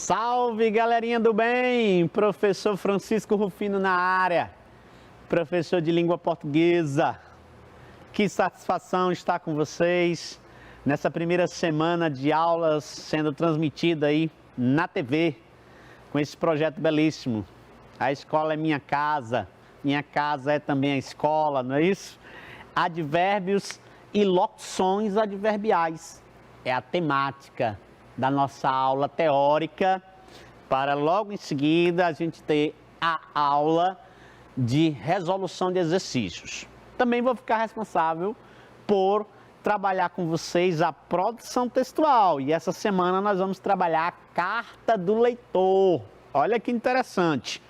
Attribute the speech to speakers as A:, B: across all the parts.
A: Salve, galerinha do bem! Professor Francisco Rufino na área, professor de língua portuguesa. Que satisfação estar com vocês nessa primeira semana de aulas sendo transmitida aí na TV, com esse projeto belíssimo. A escola é minha casa é também a escola, não é isso? Advérbios e locuções adverbiais. É a temática da nossa aula teórica, para logo em seguida a gente ter a aula de resolução de exercícios. Também vou ficar responsável por trabalhar com vocês a produção textual, e essa semana nós vamos trabalhar a carta do leitor. Olha que interessante.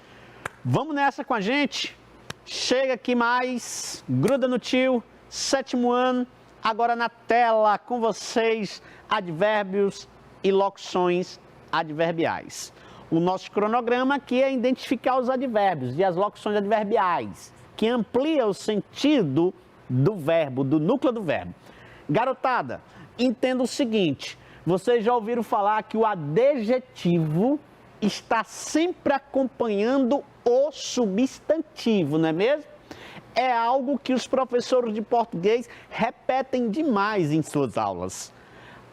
A: Vamos nessa com a gente? Chega aqui mais, gruda no tio, 7º ano, agora na tela com vocês, advérbios e locuções adverbiais. O nosso cronograma aqui é identificar os advérbios e as locuções adverbiais, que amplia o sentido do verbo, do núcleo do verbo. Garotada, entenda o seguinte, vocês já ouviram falar que o adjetivo está sempre acompanhando o substantivo, não é mesmo? É algo que os professores de português repetem demais em suas aulas.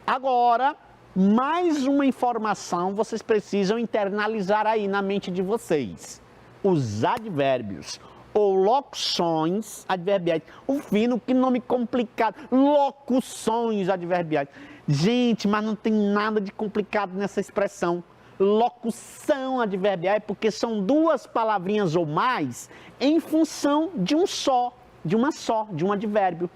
A: Agora, mais uma informação vocês precisam internalizar aí na mente de vocês. Os advérbios ou locuções adverbiais. O fino, que nome complicado. Locuções adverbiais. Gente, mas não tem nada de complicado nessa expressão. Locução adverbial é porque são duas palavrinhas ou mais em função de de um advérbio.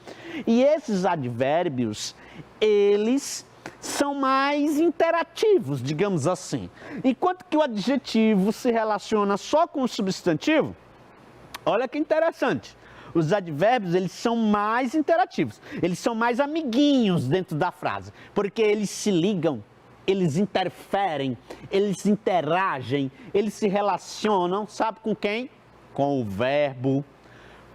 A: E esses advérbios, eles são mais interativos, digamos assim. Enquanto que o adjetivo se relaciona só com o substantivo, olha que interessante. Os advérbios, eles são mais interativos, eles são mais amiguinhos dentro da frase, porque eles se ligam, eles interferem, eles interagem, eles se relacionam, sabe com quem? Com o verbo,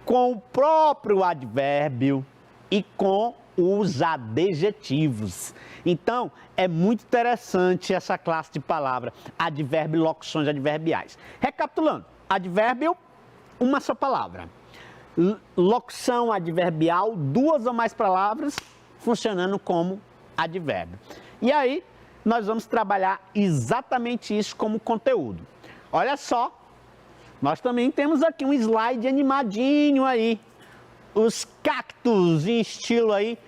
A: com o próprio advérbio e com os adjetivos. Então, é muito interessante essa classe de palavra, advérbio e locuções adverbiais. Recapitulando, advérbio, uma só palavra. Locução adverbial, duas ou mais palavras funcionando como advérbio. E aí, nós vamos trabalhar exatamente isso como conteúdo. Olha só, nós também temos aqui um slide animadinho aí. Os cactos em estilo aí,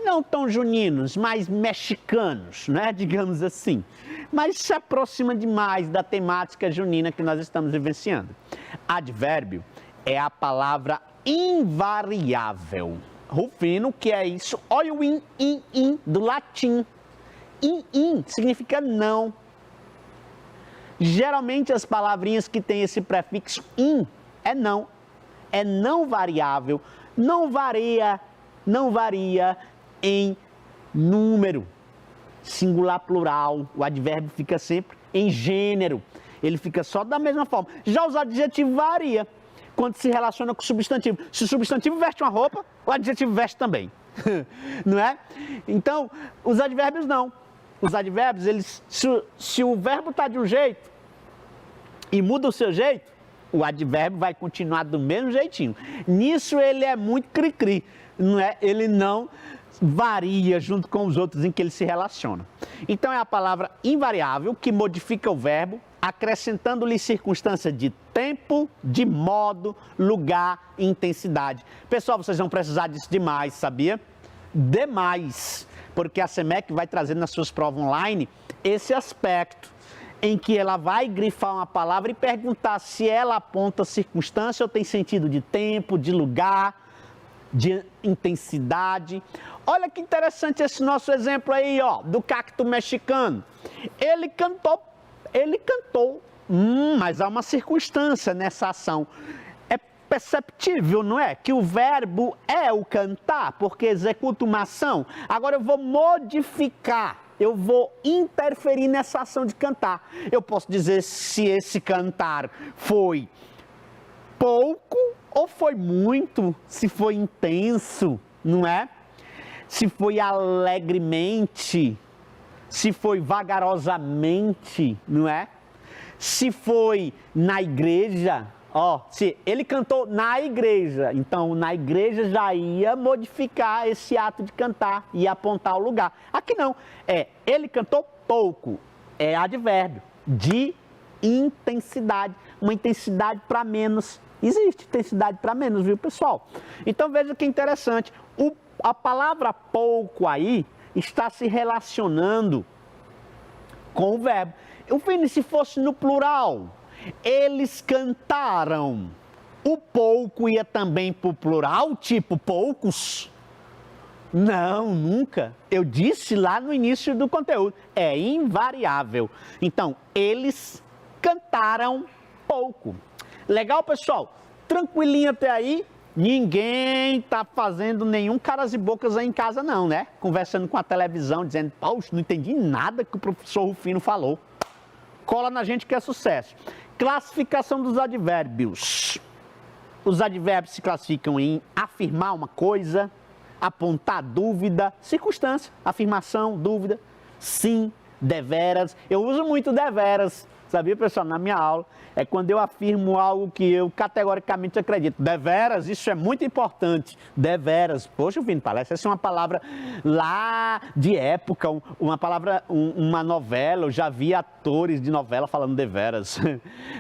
A: não tão juninos, mas mexicanos, né? Digamos assim. Mas se aproxima demais da temática junina que nós estamos vivenciando. Advérbio é a palavra invariável. Rufino, que é isso? Olha o in do latim. In significa não. Geralmente as palavrinhas que têm esse prefixo in é não variável, não varia em número, singular, plural. O advérbio fica sempre em gênero, ele fica só da mesma forma. Já os adjetivos varia quando se relaciona com o substantivo. Se o substantivo veste uma roupa, o adjetivo veste também, não é? Então, os advérbios não. Os advérbios, eles, se o verbo está de um jeito e muda o seu jeito, o advérbio vai continuar do mesmo jeitinho. Nisso ele é muito cri-cri, não é? Ele não varia junto com os outros em que ele se relaciona. Então é a palavra invariável que modifica o verbo, acrescentando-lhe circunstância de tempo, de modo, lugar e intensidade. Pessoal, vocês vão precisar disso demais, sabia? Demais, porque a SEMEC vai trazer nas suas provas online esse aspecto em que ela vai grifar uma palavra e perguntar se ela aponta circunstância ou tem sentido de tempo, de lugar, de intensidade. Olha que interessante esse nosso exemplo aí, ó, do cacto mexicano. Ele cantou, mas há uma circunstância nessa ação. É perceptível, não é? Que o verbo é o cantar, porque executa uma ação. Agora eu vou modificar, eu vou interferir nessa ação de cantar. Eu posso dizer se esse cantar foi pouco ou foi muito, se foi intenso, não é? Se foi alegremente, se foi vagarosamente, não é? Se foi na igreja, ó, se ele cantou na igreja, então na igreja já ia modificar esse ato de cantar e apontar o lugar. Aqui não, ele cantou pouco, é advérbio, de intensidade, uma intensidade para menos. Existe intensidade para menos, viu, pessoal? Então veja que interessante, a palavra pouco aí está se relacionando com o verbo. Eu Vini, se fosse no plural, eles cantaram. O pouco ia também para o plural, tipo poucos? Não, nunca. Eu disse lá no início do conteúdo, é invariável. Então, eles cantaram pouco. Legal, pessoal? Tranquilinho até aí? Ninguém tá fazendo nenhum caras e bocas aí em casa não, né? Conversando com a televisão, dizendo, poxa, não entendi nada que o professor Rufino falou. Cola na gente que é sucesso. Classificação dos advérbios. Os advérbios se classificam em afirmar uma coisa, apontar dúvida, circunstância, afirmação, dúvida, sim, deveras. Eu uso muito deveras, sabia, pessoal, na minha aula. É quando eu afirmo algo que eu categoricamente acredito. Deveras, isso é muito importante. Deveras. Poxa, Vini, parece essa é uma palavra lá de época, uma palavra, uma novela. Eu já vi atores de novela falando deveras.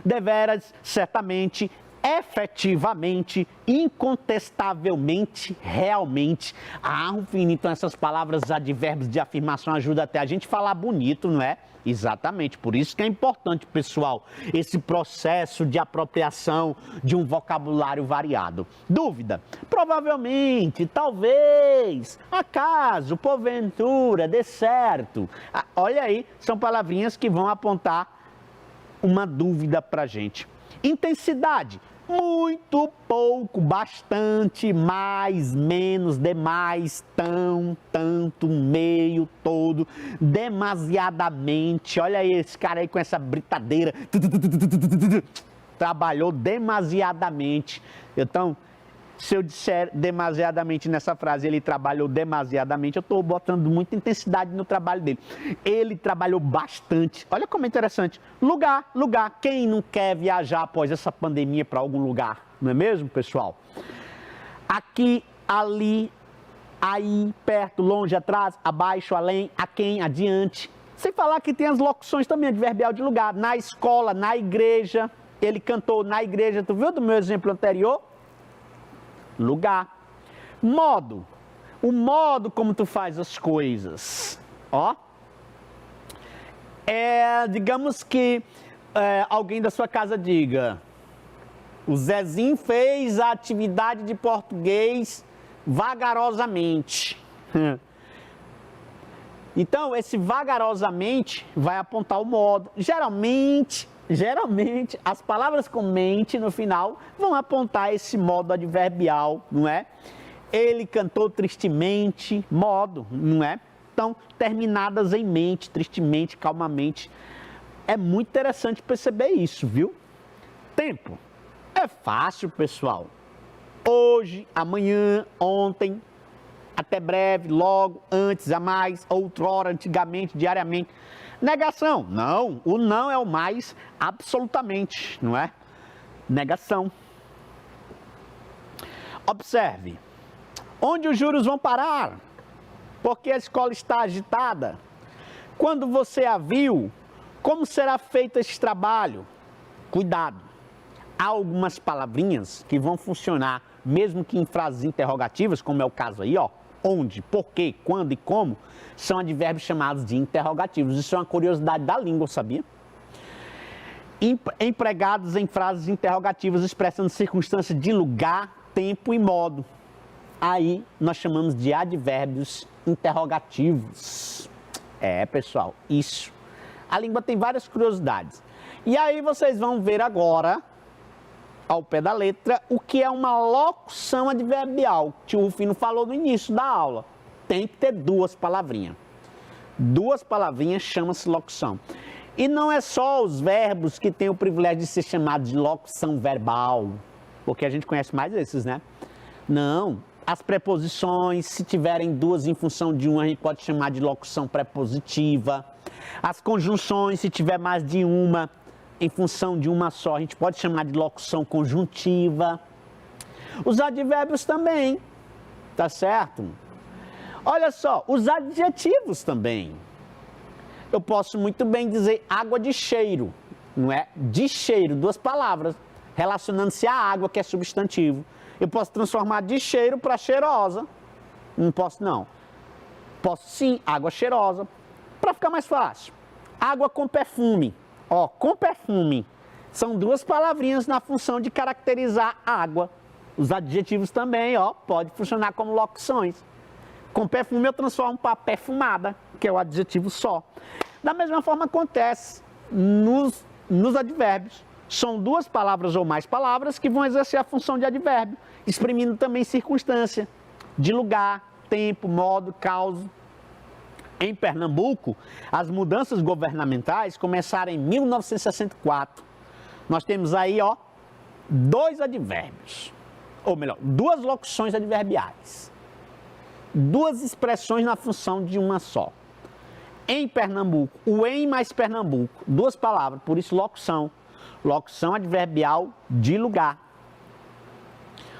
A: Deveras, certamente, efetivamente, incontestavelmente, realmente. Ah, Rufino, então essas palavras, advérbios de afirmação ajudam até a gente falar bonito, não é? Exatamente, por isso que é importante, pessoal, esse processo de apropriação de um vocabulário variado. Dúvida? Provavelmente, talvez, acaso, porventura, dê certo. Ah, olha aí, são palavrinhas que vão apontar uma dúvida pra gente. Intensidade? Muito pouco, bastante, mais, menos, demais, tão, tanto, meio, todo, demasiadamente. Olha aí esse cara aí com essa britadeira. Trabalhou demasiadamente. Então, se eu disser demasiadamente nessa frase, ele trabalhou demasiadamente, eu estou botando muita intensidade no trabalho dele. Ele trabalhou bastante. Olha como é interessante. Lugar. Quem não quer viajar após essa pandemia para algum lugar? Não é mesmo, pessoal? Aqui, ali, aí, perto, longe, atrás, abaixo, além, a quem, adiante. Sem falar que tem as locuções também, adverbial de lugar. Na escola, na igreja. Ele cantou na igreja. Tu viu do meu exemplo anterior? Lugar. Modo. O modo como tu faz as coisas. Ó. Digamos que alguém da sua casa diga: o Zezinho fez a atividade de português vagarosamente. Então, esse vagarosamente vai apontar o modo. Geralmente, as palavras com mente no final vão apontar esse modo adverbial, não é? Ele cantou tristemente, modo, não é? Então, terminadas em mente, tristemente, calmamente. É muito interessante perceber isso, viu? Tempo. É fácil, pessoal. Hoje, amanhã, ontem, até breve, logo, antes, a mais, outrora, antigamente, diariamente. Negação, não, o não é o mais absolutamente, não é? Negação. Observe, onde os juros vão parar? Porque a escola está agitada? Quando você a viu, como será feito esse trabalho? Cuidado, há algumas palavrinhas que vão funcionar, mesmo que em frases interrogativas, como é o caso aí, ó. Onde, por quê, quando e como, são advérbios chamados de interrogativos. Isso é uma curiosidade da língua, sabia? Empregados em frases interrogativas expressando circunstância de lugar, tempo e modo. Aí nós chamamos de advérbios interrogativos. Pessoal, isso. A língua tem várias curiosidades. E aí vocês vão ver agora, ao pé da letra, o que é uma locução adverbial. O tio Rufino falou no início da aula. Tem que ter duas palavrinhas. Duas palavrinhas chama-se locução. E não é só os verbos que têm o privilégio de ser chamados de locução verbal, porque a gente conhece mais esses, né? Não, As preposições, se tiverem duas em função de uma, a gente pode chamar de locução prepositiva. As conjunções, se tiver mais de uma em função de uma só, a gente pode chamar de locução conjuntiva. Os advérbios também, tá certo? Olha só, os adjetivos também. Eu posso muito bem dizer água de cheiro, não é? De cheiro, duas palavras, relacionando-se à água, que é substantivo. Eu posso transformar de cheiro para cheirosa. Não posso, não. Posso sim, água cheirosa, para ficar mais fácil. Água com perfume. Ó, com perfume. São duas palavrinhas na função de caracterizar água. Os adjetivos também, ó, pode funcionar como locuções. Com perfume eu transformo para perfumada, que é o adjetivo só. Da mesma forma acontece nos advérbios. São duas palavras ou mais palavras que vão exercer a função de advérbio, exprimindo também circunstância, de lugar, tempo, modo, causa. Em Pernambuco, as mudanças governamentais começaram em 1964. Nós temos aí, ó, dois advérbios, ou melhor, duas locuções adverbiais. Duas expressões na função de uma só. Em Pernambuco, o em mais Pernambuco, duas palavras, por isso locução. Locução adverbial de lugar.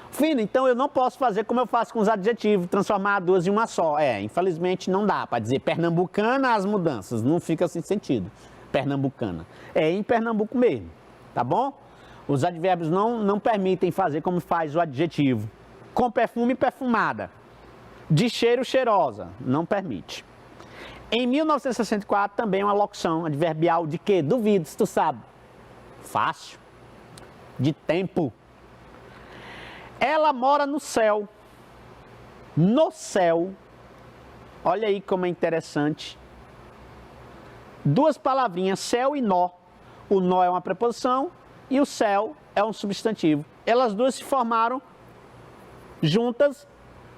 A: Fino, então eu não posso fazer como eu faço com os adjetivos, transformar duas em uma só. Infelizmente não dá para dizer pernambucana as mudanças, não fica sem sentido. Pernambucana. É em Pernambuco mesmo, tá bom? Os advérbios não permitem fazer como faz o adjetivo. Com perfume, perfumada. De cheiro, cheirosa. Não permite. Em 1964 também uma locução adverbial de quê? Duvido, se tu sabe. Fácil. De tempo. Ela mora no céu. No céu. Olha aí como é interessante. Duas palavrinhas, céu e nó. O nó é uma preposição e o céu é um substantivo. Elas duas se formaram juntas,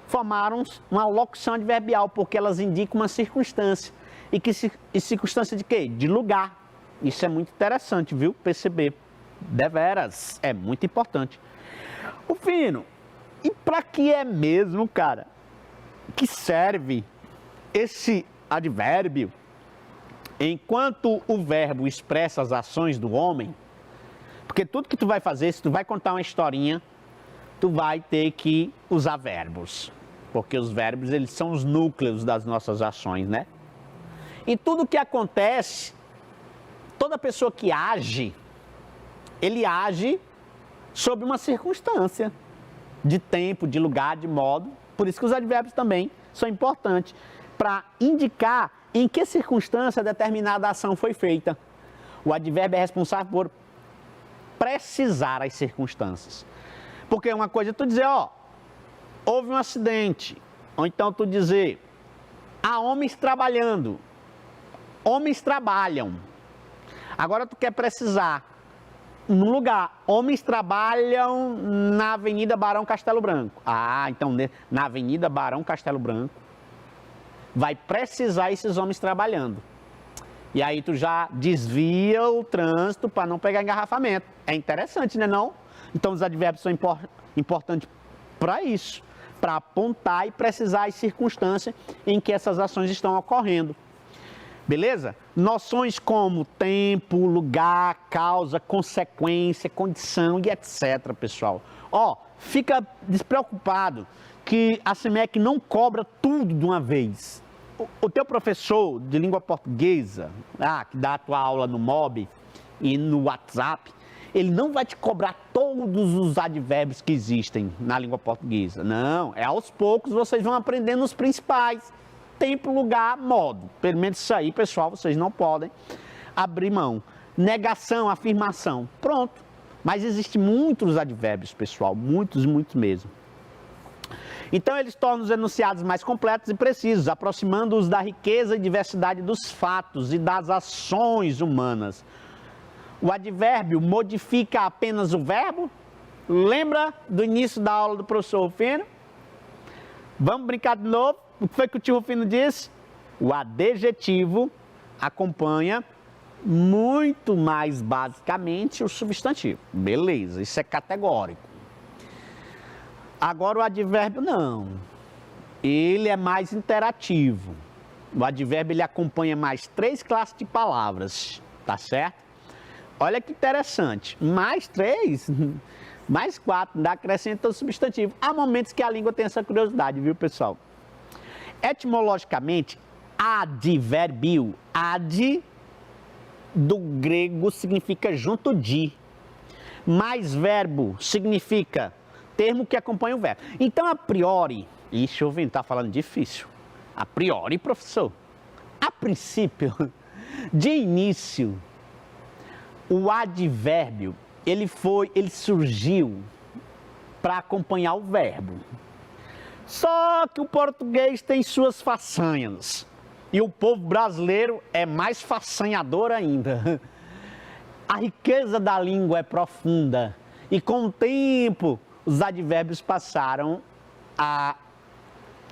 A: formaram uma locução adverbial, porque elas indicam uma circunstância. E circunstância de quê? De lugar. Isso é muito interessante, viu? Perceber. Deveras. É muito importante. O Fino, e para que é mesmo, cara, que serve esse advérbio enquanto o verbo expressa as ações do homem? Porque tudo que tu vai fazer, se tu vai contar uma historinha, tu vai ter que usar verbos. Porque os verbos, eles são os núcleos das nossas ações, né? E tudo que acontece, toda pessoa que age, ele age sob uma circunstância de tempo, de lugar, de modo. Por isso que os advérbios também são importantes para indicar em que circunstância determinada ação foi feita. O advérbio é responsável por precisar as circunstâncias. Porque uma coisa é tu dizer, ó, houve um acidente, ou então tu dizer, há homens trabalhando. Homens trabalham. Agora tu quer precisar num lugar, homens trabalham na Avenida Barão Castelo Branco. Ah, então na Avenida Barão Castelo Branco vai precisar esses homens trabalhando. E aí tu já desvia o trânsito para não pegar engarrafamento. É interessante, né não? Então os advérbios são importantes para isso, para apontar e precisar as circunstâncias em que essas ações estão ocorrendo. Beleza? Noções como tempo, lugar, causa, consequência, condição e etc, pessoal. Ó, fica despreocupado que a SEMEC não cobra tudo de uma vez. O teu professor de língua portuguesa, que dá a tua aula no MOB e no WhatsApp, ele não vai te cobrar todos os advérbios que existem na língua portuguesa. Não, é aos poucos vocês vão aprendendo os principais. Tempo, lugar, modo. Pelo menos isso aí, pessoal, vocês não podem abrir mão. Negação, afirmação. Pronto. Mas existem muitos advérbios, pessoal. Muitos mesmo. Então, eles tornam os enunciados mais completos e precisos, aproximando-os da riqueza e diversidade dos fatos e das ações humanas. O advérbio modifica apenas o verbo? Lembra do início da aula do professor Rufino? Vamos brincar de novo? O que foi que o tio Rufino disse? O adjetivo acompanha muito mais basicamente o substantivo. Beleza, isso é categórico. Agora o advérbio não. Ele é mais interativo. O advérbio ele acompanha mais 3 classes de palavras, tá certo? Olha que interessante. Mais 3, mais 4, ainda acrescenta o substantivo. Há momentos que a língua tem essa curiosidade, viu, pessoal? Etimologicamente, advérbio, ad do grego significa junto de, mais verbo significa termo que acompanha o verbo. Então, a priori, ixi, eu vim, tá falando difícil. A priori, professor, a princípio, de início, o advérbio, ele surgiu para acompanhar o verbo. Só que o português tem suas façanhas. E o povo brasileiro é mais façanhador ainda. A riqueza da língua é profunda. E com o tempo, os advérbios passaram a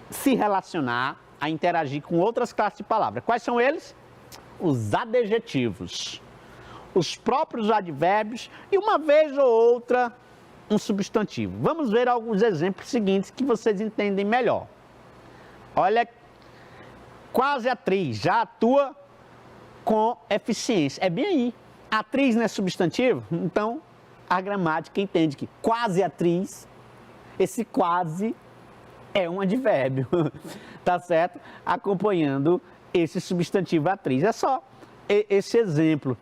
A: se relacionar, a interagir com outras classes de palavras. Quais são eles? Os adjetivos. Os próprios advérbios e, uma vez ou outra, um substantivo. Vamos ver alguns exemplos seguintes que vocês entendem melhor. Olha, quase atriz, já atua com eficiência. É bem aí. Atriz não é substantivo? Então, a gramática entende que quase atriz, esse quase é um advérbio, tá certo? Acompanhando esse substantivo atriz. É só esse exemplo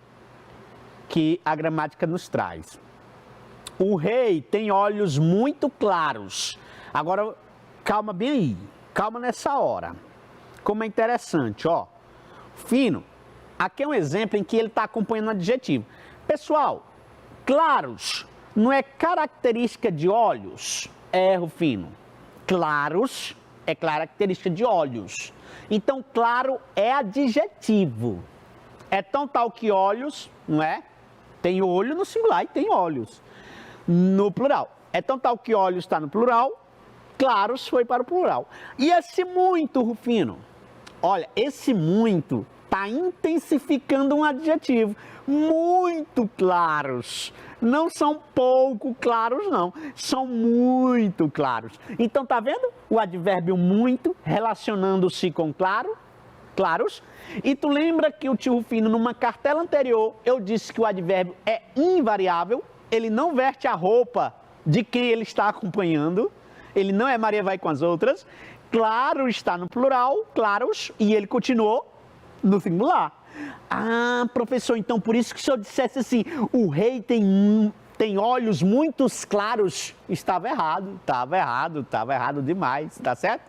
A: que a gramática nos traz. O rei tem olhos muito claros. Agora, calma bem aí, calma nessa hora. Como é interessante, ó. Fino, aqui é um exemplo em que ele está acompanhando o adjetivo. Pessoal, claros não é característica de olhos? É, Rufino. Claros é característica de olhos. Então, claro é adjetivo. É tão tal que olhos, não é? Tem olho no singular e tem olhos no plural. É tão tal que olhos está no plural, claros foi para o plural. E esse muito, Rufino? Olha, esse muito está intensificando um adjetivo. Muito claros. Não são pouco claros, não. São muito claros. Então, tá vendo? O advérbio muito relacionando-se com claro, claros. E tu lembra que o tio Rufino, numa cartela anterior, eu disse que o advérbio é invariável. Ele não veste a roupa de quem ele está acompanhando. Ele não é Maria vai com as outras. Claro está no plural, claros, e ele continuou no singular. Ah, professor, então por isso que o senhor dissesse assim, o rei tem olhos muito claros. Estava errado demais, tá certo?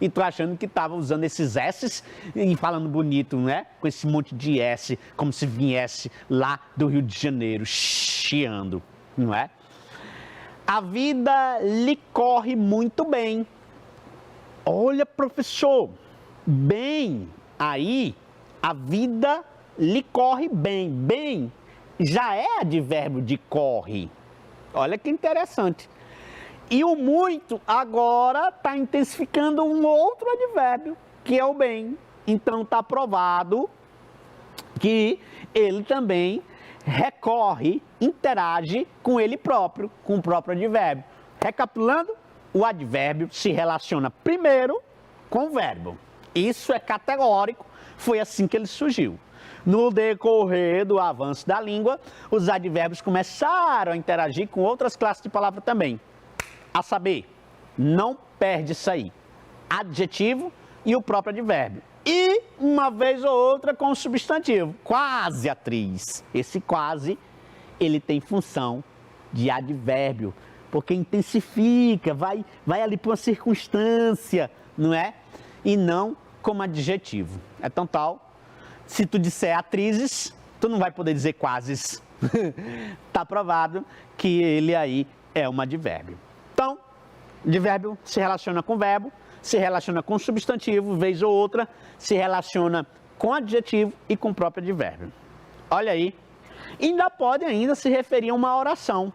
A: E tô achando que estava usando esses S's e falando bonito, né? Com esse monte de S, como se viesse lá do Rio de Janeiro, chiando, não é? A vida lhe corre muito bem. Olha, professor, bem, aí a vida lhe corre bem. Bem já é advérbio de corre. Olha que interessante. E o muito agora está intensificando um outro advérbio, que é o bem. Então está provado que ele também recorre, interage com ele próprio, com o próprio advérbio. Recapitulando, o advérbio se relaciona primeiro com o verbo. Isso é categórico, foi assim que ele surgiu. No decorrer do avanço da língua, os advérbios começaram a interagir com outras classes de palavras também. A saber, não perde isso aí, adjetivo e o próprio advérbio. E, uma vez ou outra, com o substantivo, quase atriz. Esse quase, ele tem função de advérbio, porque intensifica, vai ali para uma circunstância, não é? E não como adjetivo. É tão tal, se tu disser atrizes, tu não vai poder dizer quases. Está provado que ele aí é um advérbio. Então, advérbio se relaciona com verbo, se relaciona com substantivo, vez ou outra, se relaciona com adjetivo e com o próprio advérbio. Olha aí. Ainda pode se referir a uma oração.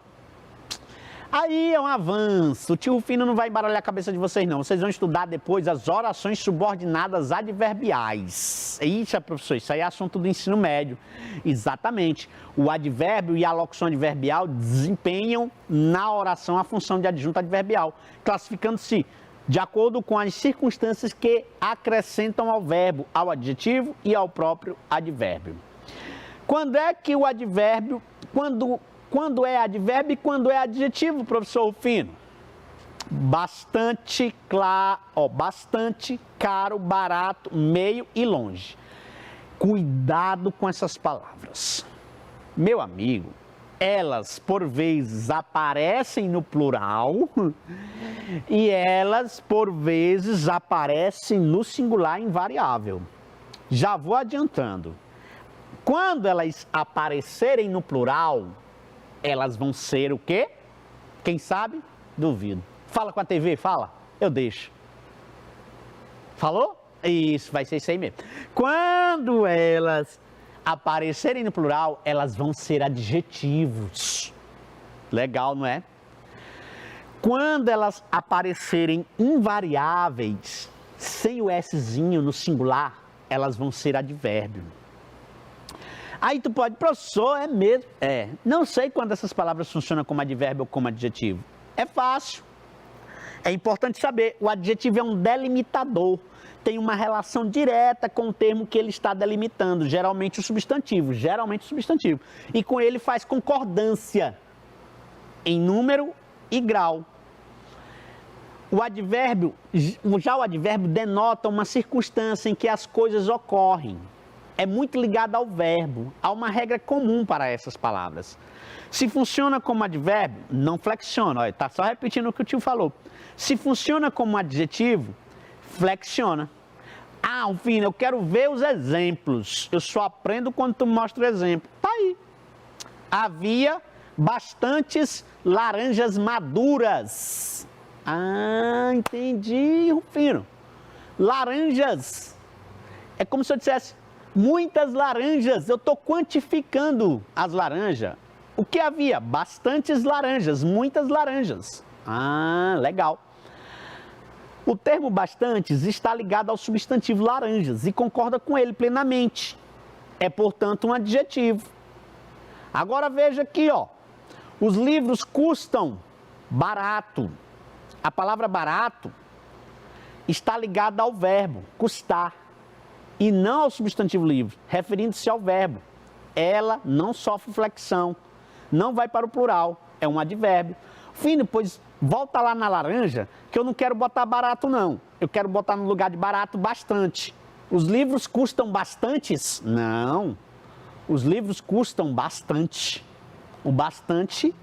A: Aí é um avanço. O tio Rufino não vai embaralhar a cabeça de vocês, não. Vocês vão estudar depois as orações subordinadas adverbiais. Ixi, professor, isso aí é assunto do ensino médio. Exatamente. O advérbio e a locução adverbial desempenham na oração a função de adjunto adverbial, classificando-se de acordo com as circunstâncias que acrescentam ao verbo, ao adjetivo e ao próprio advérbio. Quando é que o advérbio... Quando é advérbio e quando é adjetivo, professor Rufino? Bastante claro, bastante, caro, barato, meio e longe. Cuidado com essas palavras. Meu amigo, elas por vezes aparecem no plural e elas por vezes aparecem no singular invariável. Já vou adiantando. Quando elas aparecerem no plural, elas vão ser o quê? Quem sabe? Duvido. Fala com a TV, fala. Eu deixo. Falou? Isso, vai ser isso aí mesmo. Quando elas aparecerem no plural, elas vão ser adjetivos. Legal, não é? Quando elas aparecerem invariáveis, sem o Szinho no singular, elas vão ser advérbio. Aí tu pode, professor, é mesmo? É, não sei quando essas palavras funcionam como advérbio ou como adjetivo. É fácil. É importante saber, o adjetivo é um delimitador, tem uma relação direta com o termo que ele está delimitando, geralmente o substantivo. E com ele faz concordância em número e grau. O advérbio denota uma circunstância em que as coisas ocorrem. É muito ligado ao verbo, há uma regra comum para essas palavras. Se funciona como advérbio, não flexiona, olha, tá só repetindo o que o tio falou. Se funciona como adjetivo, flexiona. Ah, Rufino, eu quero ver os exemplos, eu só aprendo quando tu mostra o exemplo. Tá aí. Havia bastantes laranjas maduras. Ah, entendi, Rufino. Laranjas. É como se eu dissesse... Muitas laranjas, eu estou quantificando as laranjas. O que havia? Bastantes laranjas, muitas laranjas. Ah, legal. O termo bastantes está ligado ao substantivo laranjas e concorda com ele plenamente. É, portanto, um adjetivo. Agora veja aqui, ó. Os livros custam barato. A palavra barato está ligada ao verbo custar. E não ao substantivo livre, referindo-se ao verbo. Ela não sofre flexão, não vai para o plural, é um advérbio. Fino, pois volta lá na laranja, que eu não quero botar barato não, eu quero botar no lugar de barato bastante. Os livros custam bastantes? Não, os livros custam bastante. O bastante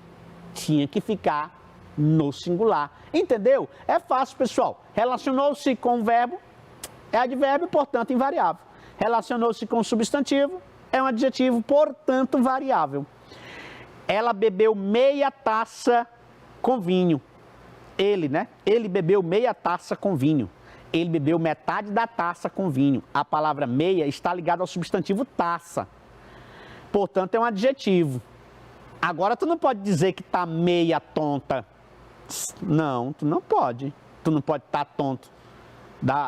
A: tinha que ficar no singular, entendeu? É fácil, pessoal, relacionou-se com o verbo, é advérbio, portanto, invariável. Relacionou-se com o substantivo, é um adjetivo, portanto, variável. Ela bebeu meia taça com vinho. Ele, né? Ele bebeu meia taça com vinho. Ele bebeu metade da taça com vinho. A palavra meia está ligada ao substantivo taça. Portanto, é um adjetivo. Agora, tu não pode dizer que tá meia tonta. Não, tu não pode. Tu não pode estar tonto.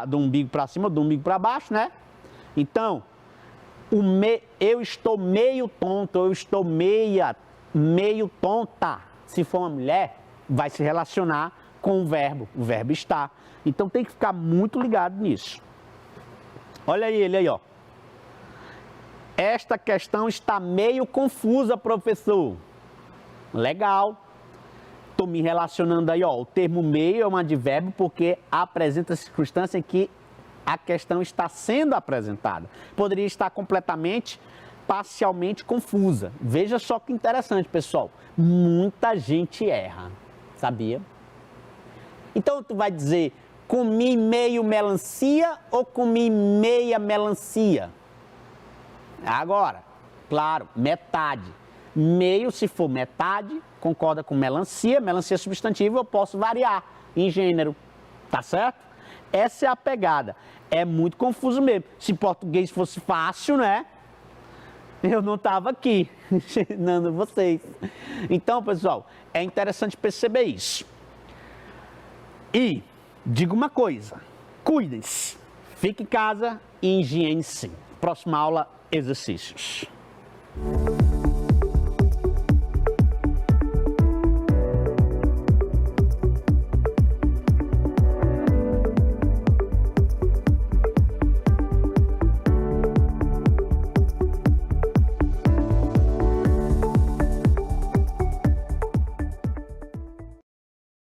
A: Do umbigo para cima, do umbigo para baixo, né? Então, eu estou meio tonto, eu estou meio tonta. Se for uma mulher, vai se relacionar com o verbo está. Então tem que ficar muito ligado nisso. Olha aí ele aí, ó. Esta questão está meio confusa, professor. Legal. Estou me relacionando aí, ó, o termo meio é um advérbio porque apresenta a circunstância em que a questão está sendo apresentada. Poderia estar completamente, parcialmente confusa. Veja só que interessante, pessoal. Muita gente erra, sabia? Então tu vai dizer, comi meio melancia ou comi meia melancia? Agora, claro, metade. Meio, se for metade, concorda com melancia. Melancia é substantivo, eu posso variar em gênero. Tá certo? Essa é a pegada. É muito confuso mesmo. Se português fosse fácil, né? Eu não estava aqui ensinando vocês. Então, pessoal, é interessante perceber isso. E diga uma coisa, cuidem-se, fique em casa e higiene sim. Próxima aula, exercícios.